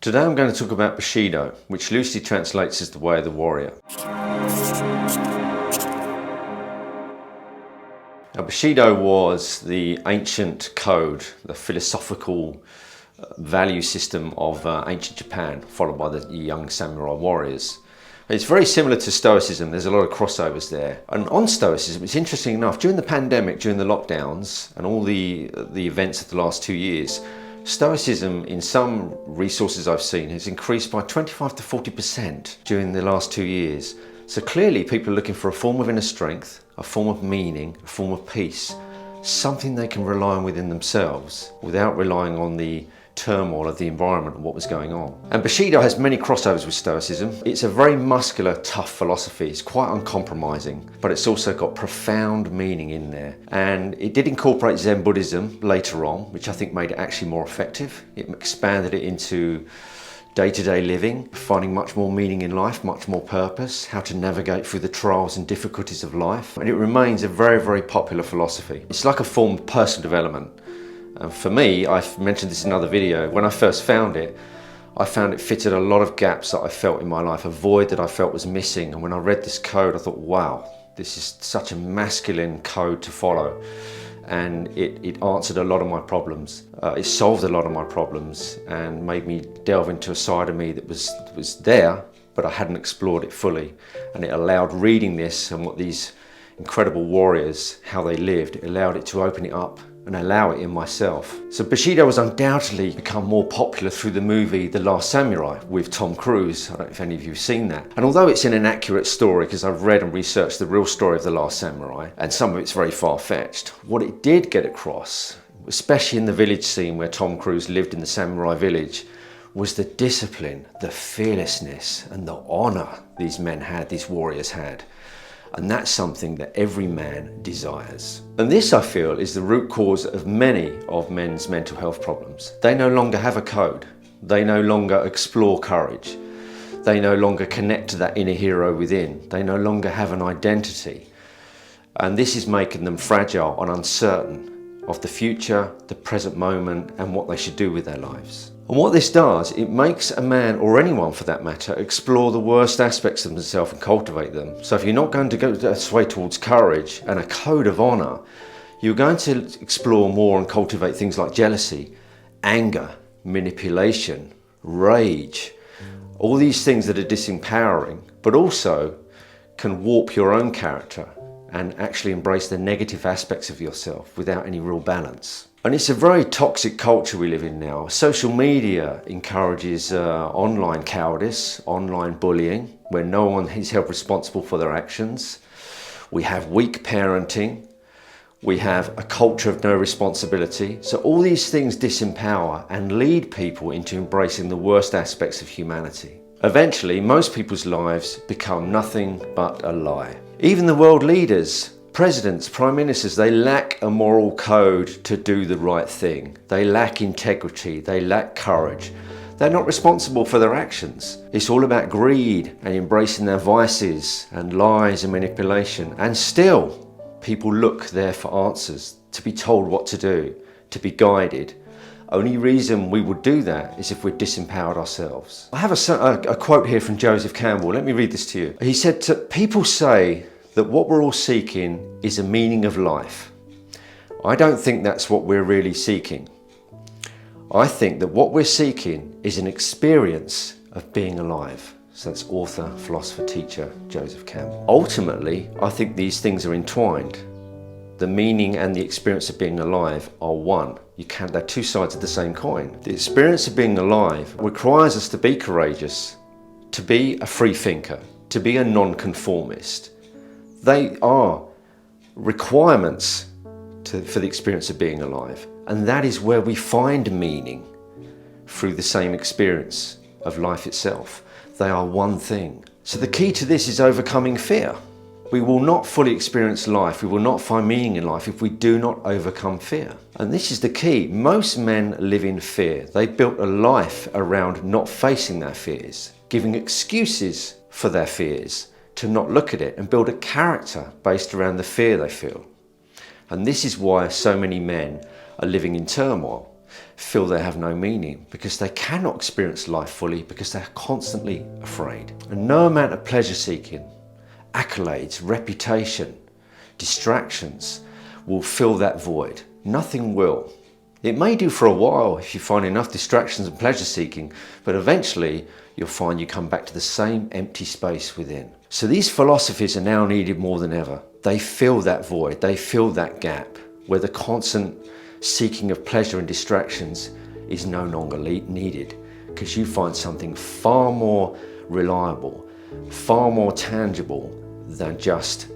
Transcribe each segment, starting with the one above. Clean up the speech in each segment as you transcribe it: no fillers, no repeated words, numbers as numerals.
Today I'm going to talk about Bushido, which loosely translates as the way of the warrior. Now, Bushido was the ancient code, the philosophical value system of ancient Japan, followed by the young samurai warriors. It's very similar to Stoicism. There's a lot of crossovers there. And on Stoicism, it's interesting enough, during the pandemic, during the lockdowns, and all the events of the last 2 years, Stoicism, in some resources I've seen, has increased by 25 to 40% during the last 2 years. So clearly people are looking for a form of inner strength, a form of meaning, a form of peace, something they can rely on within themselves without relying on the turmoil of the environment and what was going on. And Bushido has many crossovers with Stoicism. It's a very muscular, tough philosophy. It's quite uncompromising, but it's also got profound meaning in there. And it did incorporate Zen Buddhism later on, which I think made it actually more effective. It expanded it into day-to-day living, finding much more meaning in life, much more purpose, how to navigate through the trials and difficulties of life. And it remains a very, very popular philosophy. It's like a form of personal development. And for me, I've mentioned this in another video, when I first found it, I found it fitted a lot of gaps that I felt in my life, a void that I felt was missing. And when I read this code, I thought, wow, this is such a masculine code to follow. And it answered a lot of my problems. It solved a lot of my problems and made me delve into a side of me that was there, but I hadn't explored it fully. And it allowed reading this and what these incredible warriors, how they lived, it allowed it to open it up and allow it in myself. So Bushido has undoubtedly become more popular through the movie The Last Samurai with Tom Cruise. I don't know if any of you have seen that. And although it's an inaccurate story, because I've read and researched the real story of The Last Samurai, and some of it's very far-fetched, what it did get across, especially in the village scene where Tom Cruise lived in the samurai village, was the discipline, the fearlessness, and the honor these men had, these warriors had. And that's something that every man desires. And this, I feel, is the root cause of many of men's mental health problems. They no longer have a code. They no longer explore courage. They no longer connect to that inner hero within. They no longer have an identity. And this is making them fragile and uncertain of the future, the present moment, and what they should do with their lives. And what this does, it makes a man, or anyone for that matter, explore the worst aspects of themselves and cultivate them. So if you're not going to go this way towards courage and a code of honor, you're going to explore more and cultivate things like jealousy, anger, manipulation, rage, all these things that are disempowering, but also can warp your own character and actually embrace the negative aspects of yourself without any real balance. And it's a very toxic culture we live in now. Social media encourages online cowardice, online bullying, where no one is held responsible for their actions. We have weak parenting. We have a culture of no responsibility. So all these things disempower and lead people into embracing the worst aspects of humanity. Eventually, most people's lives become nothing but a lie. Even the world leaders, presidents, prime ministers, they lack a moral code to do the right thing. They lack integrity, they lack courage. They're not responsible for their actions. It's all about greed and embracing their vices and lies and manipulation. And still, people look there for answers, to be told what to do, to be guided. Only reason we would do that is if we're disempowered ourselves. I have a quote here from Joseph Campbell. Let me read this to you. He said, people say that what we're all seeking is a meaning of life. I don't think that's what we're really seeking. I think that what we're seeking is an experience of being alive. So that's author, philosopher, teacher, Joseph Campbell. Ultimately, I think these things are entwined. The meaning and the experience of being alive are one. They're two sides of the same coin. The experience of being alive requires us to be courageous, to be a free thinker, to be a non-conformist. They are requirements for the experience of being alive. And that is where we find meaning, through the same experience of life itself. They are one thing. So the key to this is overcoming fear. We will not fully experience life, we will not find meaning in life if we do not overcome fear. And this is the key. Most men live in fear. They built a life around not facing their fears, giving excuses for their fears, to not look at it and build a character based around the fear they feel. And this is why so many men are living in turmoil. feel they have no meaning because they cannot experience life fully because they're constantly afraid. And no amount of pleasure seeking, accolades, reputation, distractions will fill that void. Nothing will. It may do for a while if you find enough distractions and pleasure seeking, but eventually you'll find you come back to the same empty space within. So these philosophies are now needed more than ever. They fill that void, they fill that gap where the constant seeking of pleasure and distractions is no longer needed, because you find something far more reliable, far more tangible than just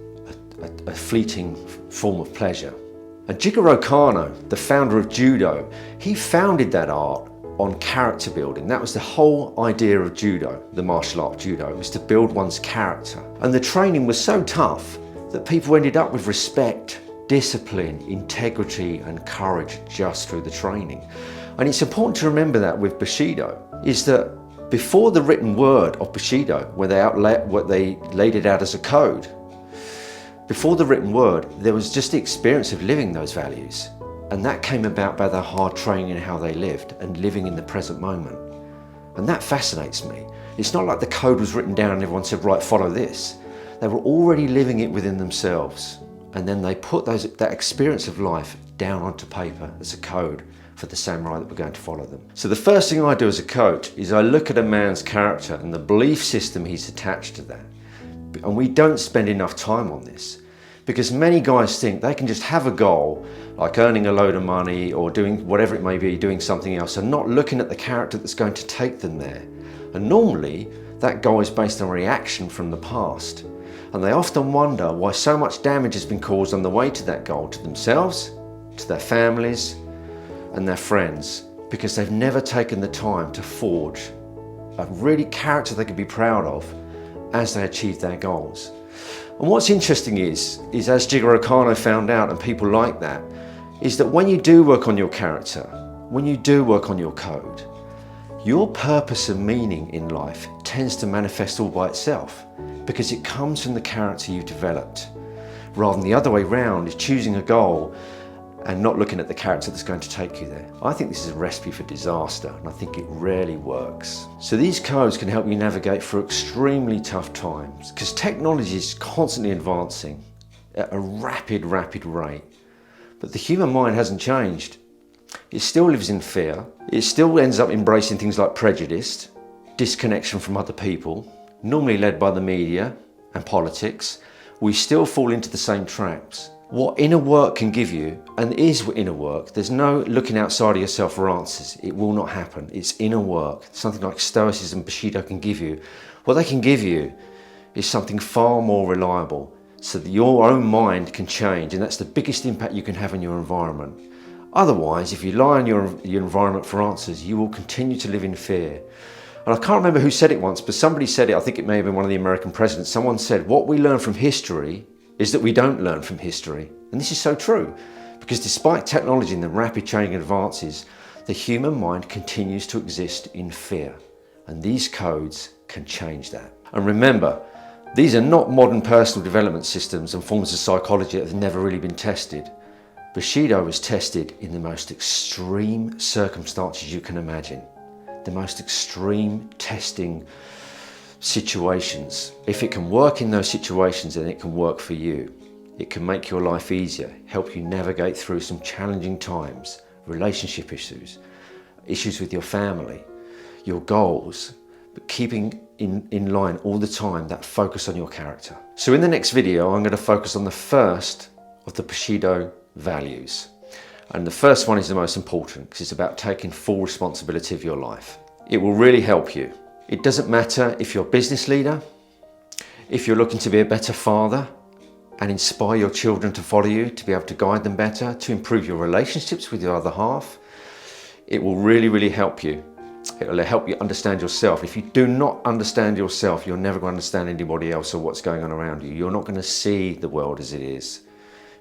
a fleeting form of pleasure. And Jigoro Kano, the founder of Judo, he founded that art on character building. That was the whole idea of Judo, the martial art Judo. It was to build one's character. And the training was so tough that people ended up with respect, discipline, integrity and courage just through the training. And it's important to remember that with Bushido, is that before the written word of Bushido, where they laid it out as a code, before the written word, there was just the experience of living those values. And that came about by their hard training and how they lived and living in the present moment. And that fascinates me. It's not like the code was written down and everyone said, right, follow this. They were already living it within themselves. And then they put that experience of life down onto paper as a code for the samurai that were going to follow them. So the first thing I do as a coach is I look at a man's character and the belief system he's attached to that. And we don't spend enough time on this because many guys think they can just have a goal like earning a load of money or doing whatever it may be, doing something else, and not looking at the character that's going to take them there. And normally that goal is based on a reaction from the past. And they often wonder why so much damage has been caused on the way to that goal, to themselves, to their families and their friends, because they've never taken the time to forge a really character they could be proud of as they achieve their goals. And what's interesting is as Jigoro Kano found out, and people like that, is that when you do work on your character, when you do work on your code, your purpose and meaning in life tends to manifest all by itself because it comes from the character you've developed, rather than the other way round, is choosing a goal and not looking at the character that's going to take you there. I think this is a recipe for disaster, and I think it rarely works. So these codes can help you navigate through extremely tough times because technology is constantly advancing at a rapid rate. But the human mind hasn't changed. It still lives in fear. It still ends up embracing things like prejudice, disconnection from other people, normally led by the media and politics. We still fall into the same traps. What inner work can give you, and is inner work, there's no looking outside of yourself for answers. It will not happen. It's inner work. Something like Stoicism, Bushido can give you. What they can give you is something far more reliable so that your own mind can change, and that's the biggest impact you can have on your environment. Otherwise, if you rely on your environment for answers, you will continue to live in fear. And I can't remember who said it once, but somebody said it, I think it may have been one of the American presidents. Someone said, what we learn from history is that we don't learn from history. And this is so true, because despite technology and the rapid changing advances, the human mind continues to exist in fear. And these codes can change that. And remember, these are not modern personal development systems and forms of psychology that have never really been tested. Bushido was tested in the most extreme circumstances you can imagine. The most extreme testing situations. If it can work in those situations, then it can work for you. It can make your life easier, help you navigate through some challenging times, relationship issues, issues with your family, your goals, but keeping in line all the time that focus on your character. So in the next video, I'm going to focus on the first of the Bushido values. And the first one is the most important because it's about taking full responsibility of your life. It will really help you. It doesn't matter if you're a business leader, if you're looking to be a better father and inspire your children to follow you, to be able to guide them better, to improve your relationships with your other half. It will really help you. It will help you understand yourself. If you do not understand yourself, you're never going to understand anybody else or what's going on around you. You're not going to see the world as it is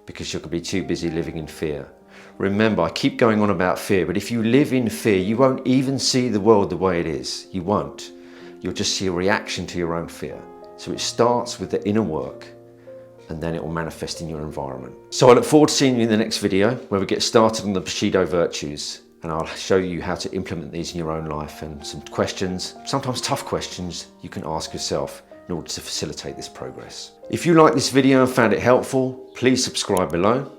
because you're going to be too busy living in fear. Remember, I keep going on about fear, but if you live in fear, you won't even see the world the way it is. You won't. You'll just see a reaction to your own fear. So it starts with the inner work, and then it will manifest in your environment. So I look forward to seeing you in the next video where we get started on the Bushido virtues and I'll show you how to implement these in your own life, and some questions, sometimes tough questions, you can ask yourself in order to facilitate this progress. If you like this video and found it helpful, please subscribe below,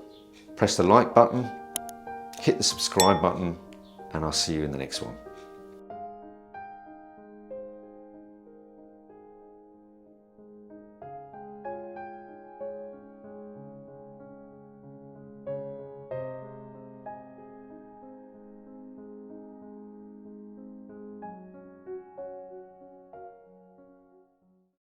press the like button, hit the subscribe button, and I'll see you in the next one.